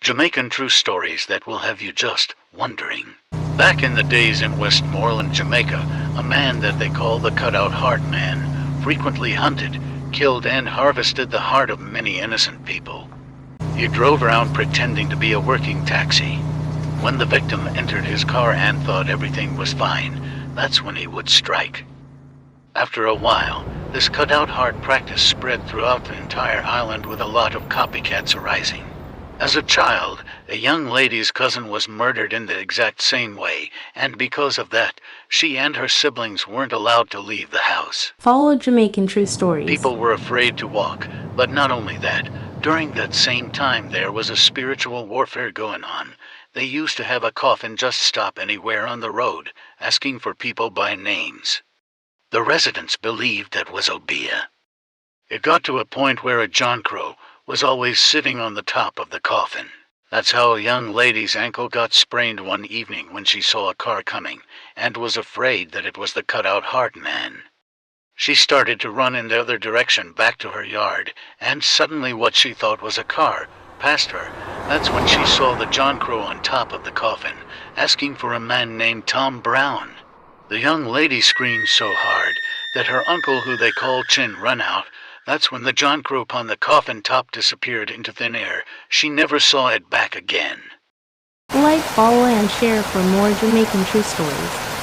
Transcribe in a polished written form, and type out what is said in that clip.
Jamaican true stories that will have you just wondering. Back in the days in Westmoreland, Jamaica, a man that they call the Cutout Heart Man frequently hunted, killed, and harvested the heart of many innocent people. He drove around pretending to be a working taxi. When the victim entered his car and thought everything was fine, that's when he would strike. After a while, this cutout heart practice spread throughout the entire island, with a lot of copycats arising. As a child, a young lady's cousin was murdered in the exact same way, and because of that, she and her siblings weren't allowed to leave the house. Follow Jamaican True Stories. People were afraid to walk, but not only that, during that same time there was a spiritual warfare going on. They used to have a coffin just stop anywhere on the road, asking for people by names. The residents believed that was Obia. It got to a point where a John Crow was always sitting on the top of the coffin. That's how a young lady's ankle got sprained one evening when she saw a car coming, and was afraid that it was the Cutout Heart Man. She started to run in the other direction back to her yard, and suddenly what she thought was a car passed her. That's when she saw the John Crow on top of the coffin, asking for a man named Tom Brown. The young lady screamed so hard that her uncle, who they called Chin, ran out. That's when the John Crow upon the coffin top disappeared into thin air. She never saw it back again. Like, follow, and share for more Jamaican True Stories.